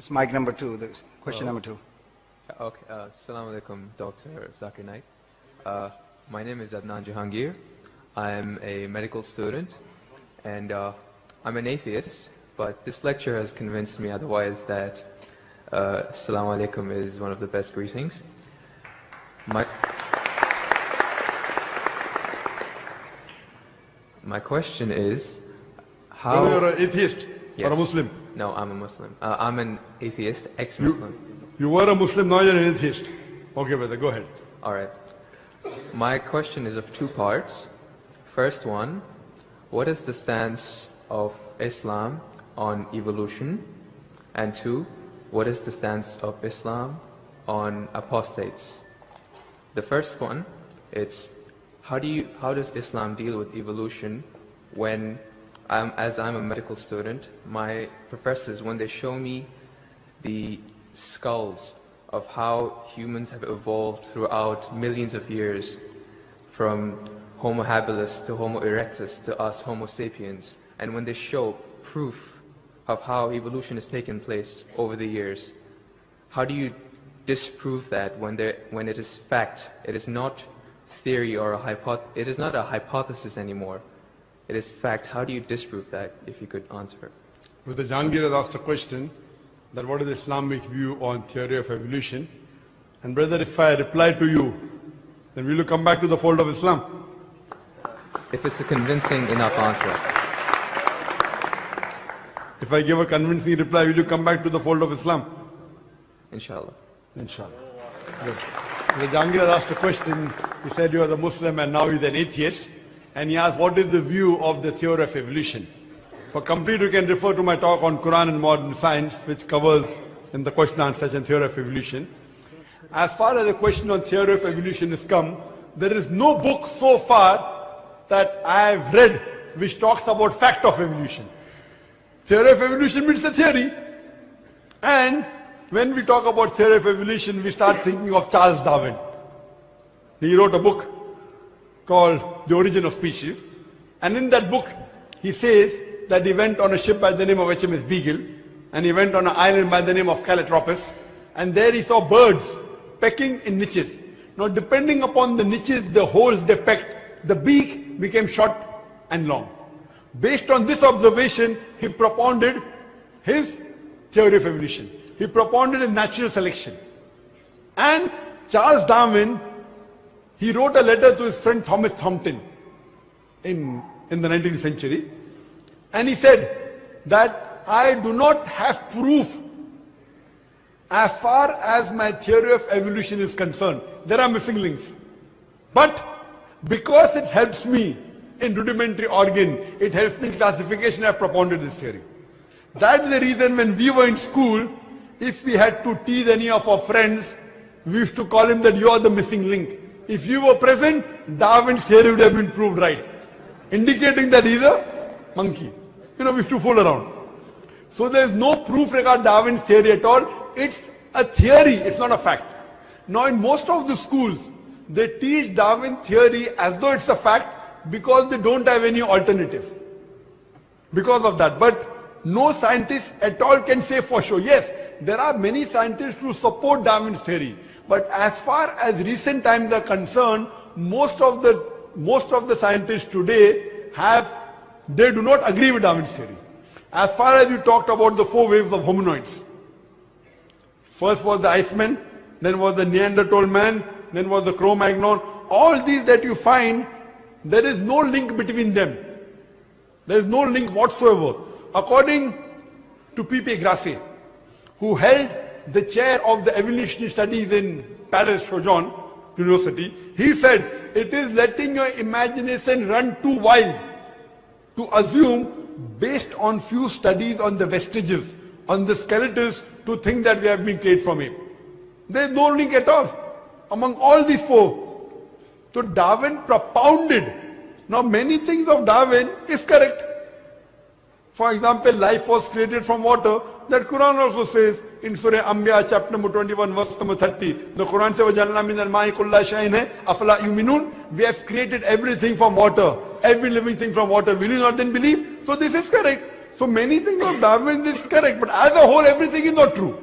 It's mic number 2, question number 2. Okay, Assalamu alaikum, Dr. ذاكر Naik. My name is Adnan Jahangir. I'm a medical student, and I'm an atheist, but this lecture has convinced me otherwise that Assalamu alaikum is one of the best greetings. My question is, how... You're an atheist Yes. or a Muslim? No, I'm a Muslim. I'm an atheist, ex-Muslim. You were a Muslim, now you're an atheist. Okay, brother, go ahead. All right. My question is of 2 parts. First one, what is the stance of Islam on evolution? And 2, what is the stance of Islam on apostates? The first one, it's how does Islam deal with evolution when, as I'm a medical student, my professors, when they show me the skulls of how humans have evolved throughout millions of years, from Homo habilis to Homo erectus to us Homo sapiens, and when they show proof of how evolution has taken place over the years, how do you disprove that when it is fact? It is not theory or it is not a hypothesis anymore. It is fact. How do you disprove that, if you could answer? Brother Jahangir has asked a question that what is the Islamic view on theory of evolution? And brother, if I reply to you, then will you come back to the fold of Islam? If it's a convincing enough answer. If I give a convincing reply, will you come back to the fold of Islam? Inshallah. Inshallah. Good. Brother Jahangir has asked a question. He said you are a Muslim and now he's an atheist. And he asked, what is the view of the theory of evolution? For complete, you can refer to my talk on Quran and modern science, which covers in the question and answer session theory of evolution. As far as the question on theory of evolution is come, there is no book so far that I have read which talks about fact of evolution. Theory of evolution means the theory. And when we talk about theory of evolution, we start thinking of Charles Darwin. He wrote a book called The Origin of Species. And in that book, he says that he went on a ship by the name of HMS Beagle, and he went on an island by the name of Calotropis, and there he saw birds pecking in niches. Now depending upon the niches, the holes they pecked, the beak became short and long. Based on this observation, he propounded his theory of evolution. He propounded a natural selection. And Charles Darwin, he wrote a letter to his friend Thomas Thompson in the 19th century. And he said that I do not have proof as far as my theory of evolution is concerned. There are missing links. But because it helps me in rudimentary organ, it helps me in classification, I have propounded this theory. That's the reason when we were in school, if we had to tease any of our friends, we used to call him that you are the missing link. If you were present, Darwin's theory would have been proved right, indicating that he's a monkey. We used to fool around. So there is no proof regarding Darwin's theory at all. It's a theory, it's not a fact. Now in most of the schools, they teach Darwin theory as though it's a fact because they don't have any alternative. Because of that. But no scientist at all can say for sure. Yes, there are many scientists who support Darwin's theory. But as far as recent times are concerned, most of the scientists today they do not agree with Darwin's theory. As far as you talked about the 4 waves of hominoids. First was the Iceman, then was the Neanderthal man, then was the Cro-Magnon. All these that you find, there is no link between them. There is no link whatsoever. According to P.P. Grassi, who held the chair of the evolutionary studies in Paris Sorbonne University, he said, it is letting your imagination run too wild to assume, based on few studies on the vestiges, on the skeletons, to think that we have been created from ape. There is no link at all among all these 4. So Darwin propounded. Now many things of Darwin is correct. For example, life was created from water. That Quran also says in Surah Anbiya chapter number 21 verse number 30. The Quran says, وَجَعَلْنَا مِنَ الْمَاءِ كُلَّ شَيْءٍ أَفَلَا يُؤْمِنُونَ. We have created everything from water. Every living thing from water. Will you not then believe? So this is correct. So many things of Darwin is correct, but as a whole everything is not true.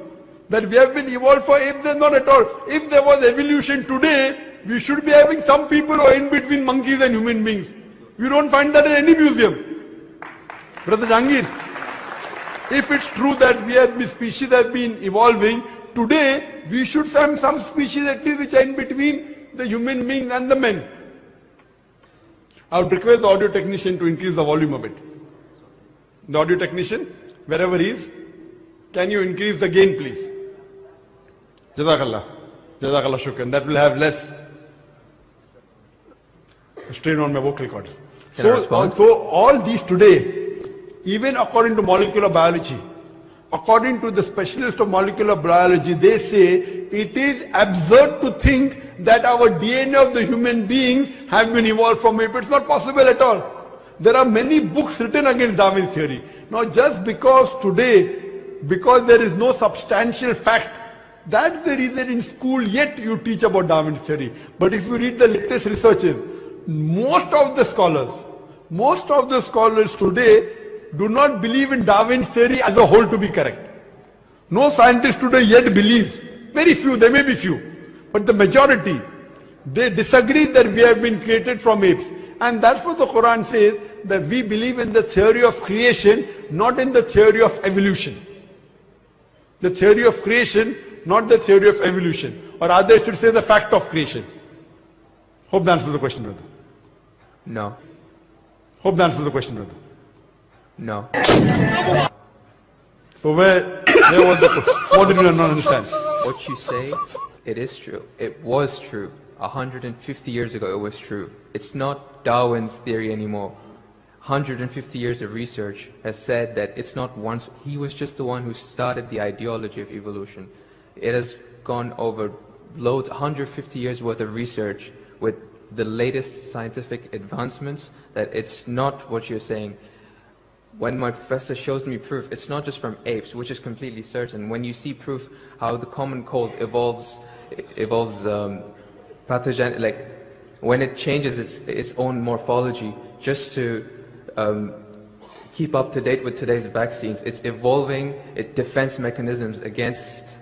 That we have been evolved for apes is not at all. If there was evolution today, we should be having some people who are in between monkeys and human beings. You don't find that in any museum. Brother Jangir, if it's true that the species have been evolving, today we should have some species at least which are in between the human beings and the men. I would request the audio technician to increase the volume a bit. The audio technician, wherever he is, can you increase the gain please? Jazakallah. Jazakallah shukran. That will have less strain on my vocal cords. So all these today, even according to molecular biology, according to the specialists of molecular biology, they say it is absurd to think that our DNA of the human beings have been evolved from ape. It's not possible at all. There are many books written against Darwin's theory. Now just because today, because there is no substantial fact, that's the reason in school yet you teach about Darwin's theory. But if you read the latest researches, most of the scholars today do not believe in Darwin's theory as a whole to be correct. No scientist today yet believes. Very few, there may be few. But the majority, they disagree that we have been created from apes. And that's what the Quran says, that we believe in the theory of creation, not in the theory of evolution. The theory of creation, not the theory of evolution. Or rather, I should say the fact of creation. Hope that answers the question, brother. No. Hope that answers the question, brother. No. So where was the, what did you not understand? What you say, it is true. It was true. 150 years ago it was true. It's not Darwin's theory anymore. 150 years of research has said that it's not once, he was just the one who started the ideology of evolution. It has gone over loads, 150 years worth of research with the latest scientific advancements, that it's not what you're saying. When my professor shows me proof, it's not just from apes, which is completely certain. When you see proof how the common cold evolves pathogen, like when it changes its own morphology just to keep up to date with today's vaccines, it's evolving defense mechanisms against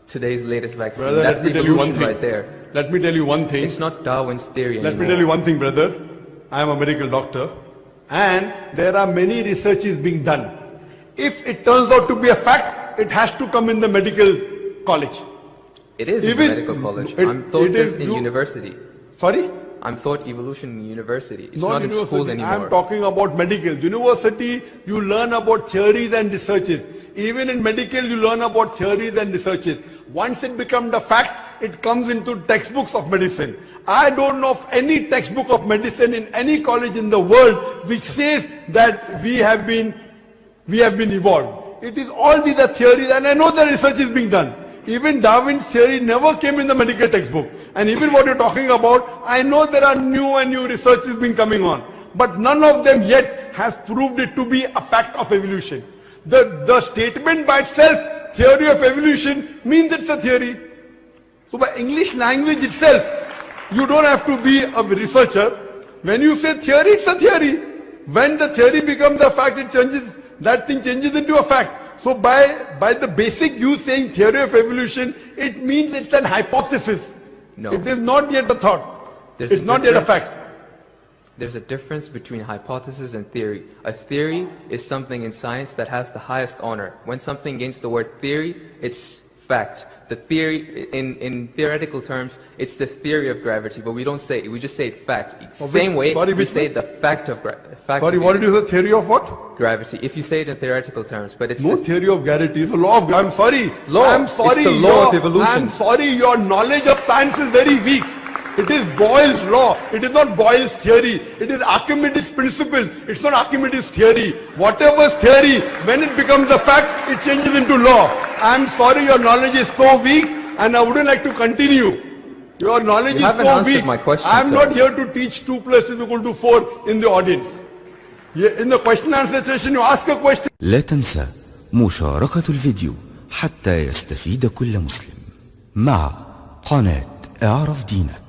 today's latest vaccine. Brother, that's evolution right there. Let me tell you one thing. It's not Darwin's theory anymore. Let me tell you one thing, brother. I am a medical doctor, and there are many researches being done. If it turns out to be a fact, it has to come in the medical college. It is in the medical college. I'm taught this in university. Sorry? I'm taught evolution in university. It's not in school anymore. I'm talking about medical. University, you learn about theories and researches. Even in medical, you learn about theories and researches. Once it becomes a fact, it comes into textbooks of medicine. I don't know of any textbook of medicine in any college in the world which says that we have been evolved. It is all these are theories, and I know the research is being done. Even Darwin's theory never came in the medical textbook. And even what you're talking about, I know there are new researches being coming on. But none of them yet has proved it to be a fact of evolution. The statement by itself, theory of evolution, means it's a theory. So by English language itself, you don't have to be a researcher. When you say theory, it's a theory. When the theory becomes a fact, it changes, that thing changes into a fact. So by the basic you saying theory of evolution, it means it's an hypothesis. No. It is not yet a thought. It's not yet a fact. There's a difference between hypothesis and theory. A theory is something in science that has the highest honor. When something gains the word theory, it's fact. The theory, in theoretical terms, it's the theory of gravity, but we don't say it, we just say fact. Same way we say the fact of gravity. Sorry, what did you say? Theory of what? Gravity. If you say it in theoretical terms, but it's no theory of gravity. It's a law of gravity. I'm sorry. I'm sorry. It's the law of evolution. I'm sorry. Your knowledge of science is very weak. It is Boyle's law. It is not Boyle's theory. It is Archimedes' principles. It's not Archimedes' theory. Whatever's theory, when it becomes a fact, it changes into law. I'm sorry, your knowledge is so weak, and I wouldn't like to continue. Your knowledge is so weak. My question, I'm not here to teach 2 + 2 = 4 in the audience. In the question and answer session, you ask a question. لا تنسى مشاركة الفيديو حتى يستفيد كل مسلم مع قناة اعرف دينك.